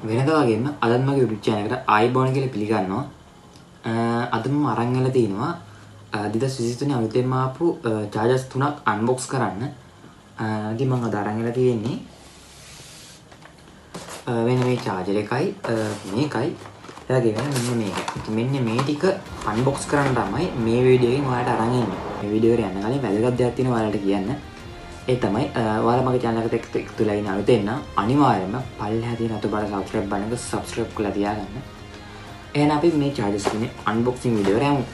වෙනද වගේම අදත් මගේ YouTube channel එකට ආයිබෝන් කියලා පිළිගන්නවා. අද මම අරන් ගලා තිනවා 2023 අලුතෙන්ම ආපු chargers 3ක් unbox කරන්න. ඉතින් මම අද අරන් ගලා තියෙන්නේ වෙන මේ charger එකයි මේකයි එයාගේ වෙන මෙන්න මේක. ඉතින් මෙන්න මේ ටික unbox කරන්න තමයි මේ වීඩියෝ එකෙන් ඔයාලට අරන් එන්නේ. මේ වීඩියෝ එකට යන්න කලින් වැදගත් දෙයක් තියෙනවා ඔයාලට කියන්න. ඒ තමයි ඔයාලා මගේ channel එකට එකතු වෙලා ඉන්න අලුතෙන් නම් අනිවාර්යයෙන්ම පල්ලෙහා තියෙන අතු බල subscribe button එක subscribe කරලා තියාගන්න. එහෙනම් අපි මේ chargers එකේ unboxing video එක යමු.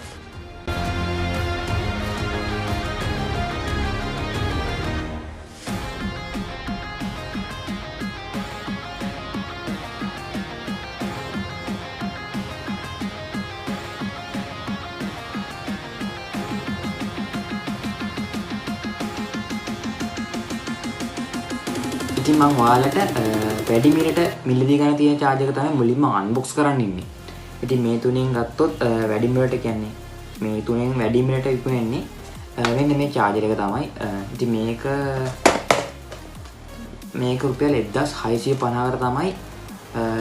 ඉතින් මම ඔයාලට වැඩි මිලට මිලදී ගන්න තියෙන charger එක තමයි මුලින්ම unbox කරන්න ඉන්නේ. ඉතින් මේ තුනෙන් ගත්තොත් වැඩි මිලට කියන්නේ මේ තුනෙන් වැඩි මිලට විකුණන්නේ මෙන්න මේ charger එක තමයි. ඉතින් මේක රුපියල් 1650කට තමයි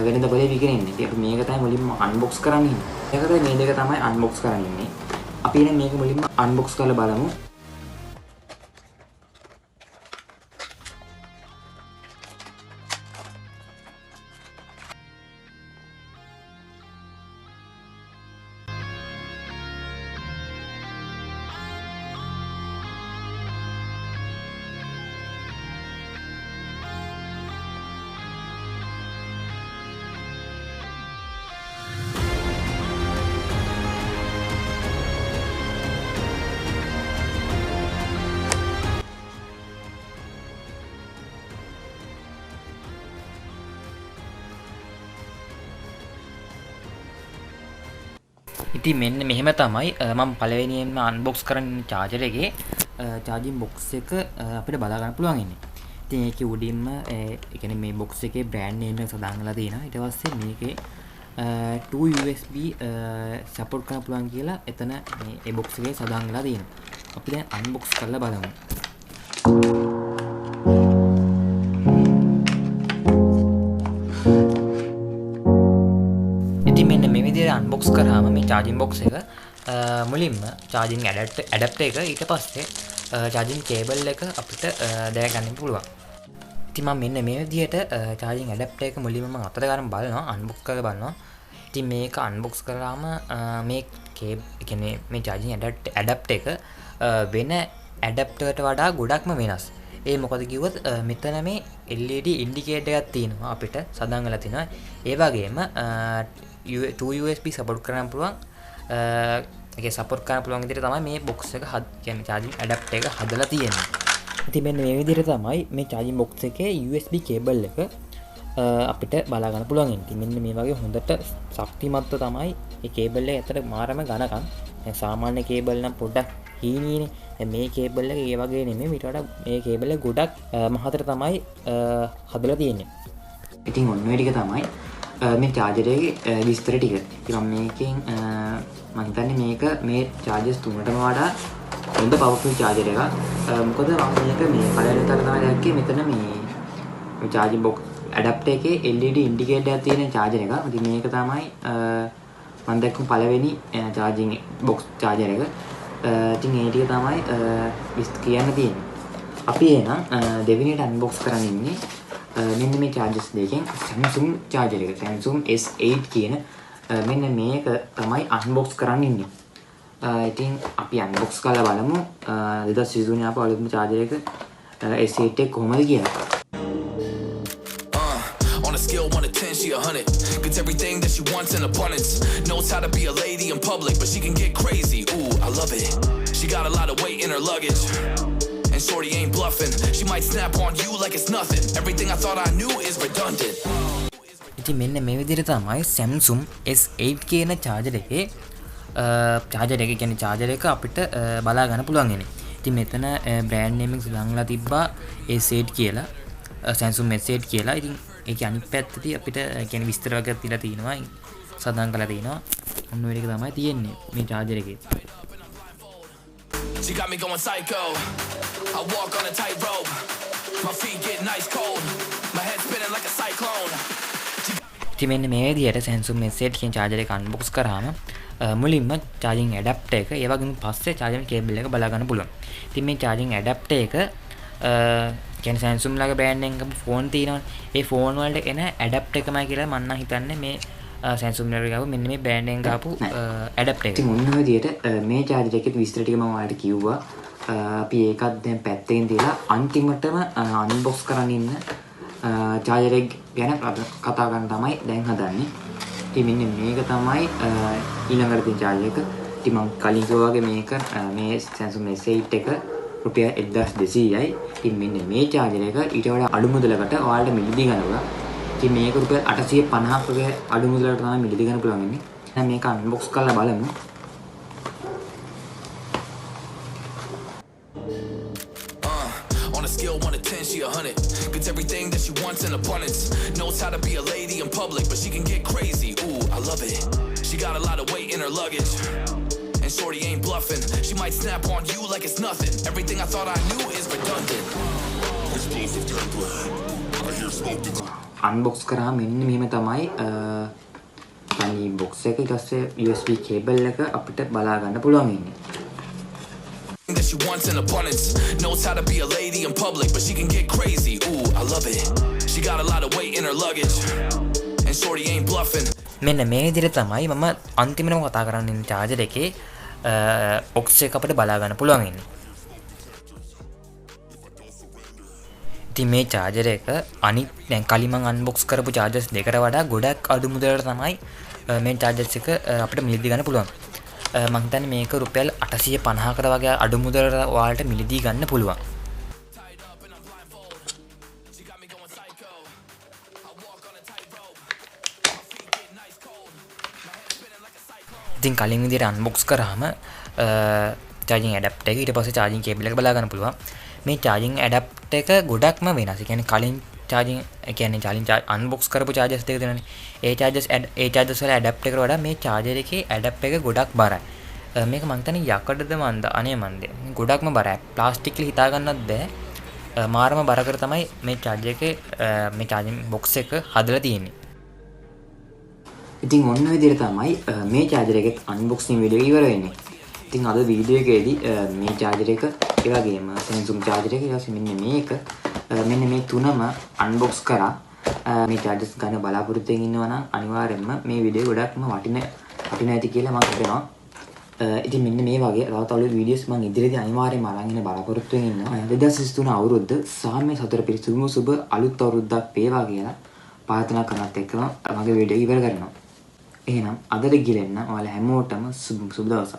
වෙනද බලේ විකිනෙන්නේ. ඉතින් අපි මේක තමයි මුලින්ම unbox කරන්න ඉන්නේ. ඒකට මේ දෙක තමයි unbox කරන්න ඉන්නේ. අපි ඉතින් මේක මුලින්ම unbox කරලා බලමු. ඉතින් මෙන්න මෙහෙම තමයි මම පළවෙනියෙන්ම unbox කරන්න charger එකේ charging box එක අපිට බලා ගන්න පුළුවන් ඉන්නේ. ඉතින් ඒකේ උඩින්ම ඒ කියන්නේ මේ box එකේ brand name එක සදාන් කරලා තියෙනවා. ඊට පස්සේ මේකේ 2 USB support කරන්න පුළුවන් කියලා එතන මේ box එකේ සදාන් කරලා තියෙනවා. අපි දැන් unbox කරලා බලමු. unbox කරාම මේ charging box එක මුලින්ම charging adapter එක ඊට පස්සේ charging cable එක අපිට දැක ගන්න පුළුවන්. ඉතින් මම මෙන්න මේ විදිහට charging adapter එක මුලින්ම මම අතට ගන්න බලනවා unbox කරලා බලනවා. ඉතින් මේක unbox කරාම මේ කියන්නේ මේ charging adapter එක වෙන adapter ට වඩා ගොඩක්ම වෙනස්. ඒ මොකද කිව්වොත් මෙතන මේ LED indicator එකක් තියෙනවා අපිට සඳහන් වෙලා තිනවා. ඒ වගේම 2 USB support කරන්න පුළුවන් ඒකේ support කරන්න පුළුවන් විදිහට තමයි මේ box එක කියන්නේ charging adapter එක හදලා තියෙන්නේ. ඉතින් මෙන්න මේ විදිහට තමයි මේ charging box එකේ USB cable එක අපිට බලා ගන්න පුළුවන්. ඉතින් මෙන්න මේ වගේ හොඳට ශක්තිමත්ව තමයි මේ cable එක ඇතර මාරම ඝනකම්. දැන් සාමාන්‍ය cable නම් පොඩ්ඩක් හීනීනේ. දැන් මේ cable එක ඒ වගේ නෙමෙයි. ඊට වඩා මේ cable එක ගොඩක් මහතර තමයි හදලා තියෙන්නේ. ඉතින් ඔන්න ඔය ටික තමයි මේ charger එකේ විස්තර ටික. ඉතින් මම මේකෙන් මම හිතන්නේ මේක මේ chargers තුනටම වඩා හොඳ powerful charger එකක්. මොකද මම මේක මේ පළවෙනි තර තමයි දැක්කේ මෙතන මේ charging box adapter එකේ LED indicator එකක් තියෙන charger එකක්. ඉතින් මේක තමයි මම දැක්කම පළවෙනි charging box charger එක. ඉතින් ඒ ටික තමයි කියන්න තියෙන්නේ. අපි එහෙනම් දෙවෙනියට unbox කරන්න ඉන්නේ මෙන්න මේ chargers දෙකෙන් Samsung charger එක Samsung S8 කියන මෙන්න මේක තමයි unbox කරන්න ඉන්නේ. ඉතින් අපි unbox කරලා බලමු 2023 ආපු අලුත්ම charger එක S8 එක කොහොමද කියලා. On a scale 1 to 10 she 100 gets everything that she wants in abundance, knows how to be a lady in public but she can get crazy. Ooh, I love it. She got a lot of weight in her luggage and shorty ain't bluffing. She might snap on you like it's nothing. Everything I thought I knew is redundant. ඉතින් මෙන්න මේ විදිහට තමයි Samsung S8 කියන charger එකේ කියන්නේ charger එක අපිට බලා ගන්න පුළුවන් ඉන්නේ. ඉතින් මෙතන brand name එක සඳහන්ලා තිබ්බා S8 කියලා. Samsung S8 කියලා. ඉතින් ඒකේ අනිත් පැත්තේ අපිට කියන්නේ විස්තර වර්ගයක් තියලා තිනවා. සඳහන් කරලා තිනවා. ඔන්න ඔය ටික තමයි තියෙන්නේ මේ charger එකේ. She got me going psycho. I walk on a tightrope. My feet get nice cold. My head spinning like a cyclone. ඉතින් මෙන්න මේ විදිහට Samsung S8 කියන charger එක unbox කරාම මුලින්ම charging adapter එක ඒ වගේම පස්සේ charging cable එක බලා ගන්න පුළුවන්. ඉතින් මේ charging adapter එක කියන්නේ Samsung ලගේ brand එකක ෆෝන් තියෙනවනේ. ඒ ෆෝන් වලට එන adapter එකමයි කියලා මම නම් හිතන්නේ මේ Samsung ලගේ ගාව මෙන්න මේ brand එකෙන් ගාපු adapter එක. ඉතින් මොන විදියට මේ charger එකේ විස්තර ටික මම ඔයාලට කිව්වා. අපි ඒකත් දැන් පැත්තකින් තියලා අන්තිමටම unbox කරන් ඉන්න charger එක ගැන කතා කරන්න තමයි දැන් හදන්නේ. ඉතින් මෙන්න මේක තමයි ඊළඟට තියෙන charger එක. ඉතින් මම කලින් කිව්වා වගේ මේක මේ Samsung S8 එක රුපියල් 1200යි. ඉතින් මෙන්න මේ charger එක ඊට වඩා අඩු මුදලකට ඔයාලට මිලදී ගන්නවා. ඉතින් මේක රුපියල් 850ක් වගේ අඩු මුදලකට තමයි මිලදී ගන්න පුළුවන් ඉන්නේ. දැන් මේක unbox කරලා බලමු. On a scale 1 to 10, she 100. Gets everything that she wants in abundance. Knows how to be a lady in public, but she can get crazy. Ooh, I love it. She got a lot of weight in her luggage. And shorty ain't bluffing. She might snap on you like it's nothing. Everything I thought I knew is redundant. Explosive temper. I hear smoke. unbox කරා මෙන්න මෙහෙම තමයි තනි box එක ඊට පස්සේ USB cable එක අපිට බලා ගන්න පුළුවන් ඉන්නේ. That she wants in abundance. Knows how to be a lady in public, but she can get crazy. Ooh, I love it. She got a lot of weight in her luggage. And shorty ain't bluffing. මෙන්න මේ විදිහට තමයි මම අන්තිමටම කතා කරන්න ඉන්න charger එකේ box එක අපිට බලා ගන්න පුළුවන් ඉන්නේ. ඉතින් මේ charger එක අනිත් දැන් කලින් මම unbox කරපු chargers දෙකට වඩා ගොඩක් අඩු මුදලට තමයි මේ chargers එක අපිට මිලදී ගන්න පුළුවන්. මම හිතන්නේ මේක රුපියල් 850කට වගේ අඩු මුදලට ඔයාලට මිලදී ගන්න පුළුවන්. ඉතින් කලින් විදිහට unbox කරාම charging adapter එක ඊට පස්සේ charging cable එක බලා ගන්න පුළුවන්. මේ charging adapter එක ගොඩක්ම වෙනස්. ඒ කියන්නේ කලින් charging unbox කරපු chargers දෙක දෙනනේ. ඒ chargers වල adapter එකට වඩා මේ charger එකේ adapter එක ගොඩක් බරයි. මේක මං හිතන්නේ යකඩද මන්ද අනේ මන්ද. ගොඩක්ම බරයි. ප්ලාස්ටික් කියලා හිතා ගන්නත් බෑ. මාරම බර කර තමයි මේ charger එකේ මේ charging box එක හදලා තියෙන්නේ. ඉතින් ඔන්න විදිහට තමයි මේ charger එකේ unboxing video ඉවර වෙන්නේ. ඉතින් අද වීඩියෝ එකේදී මේ charger එක ඒ වගේම Samsung charger එක ඊට පස්සේ මෙන්න මේ තුනම unbox කරා. මේ chargers ගන්න බලාපොරොත්තු වෙමින් ඉන්නවා නම් අනිවාර්යෙන්ම මේ වීඩියෝ ගොඩක්ම වටින ඇති කියලා මම හිතනවා. ඉතින් මෙන්න මේ වගේ තවත් වීඩියෝස් මම ඉදිරියේදී අනිවාර්යෙන්ම අරන් ඉන්න බලාපොරොත්තු වෙමින් ඉන්නවා. 2023 අවුරුද්ද සාමය සතර පිරිසුදුම සුබ අලුත් අවුරුද්දක් වේවා කියලා ප්‍රාර්ථනා කරනත් එක්කම මගේ වීඩියෝ ඉවර කරනවා. එහෙනම් අදට ගිලෙන්න ඔයාලා හැමෝටම සුබ දවසක්.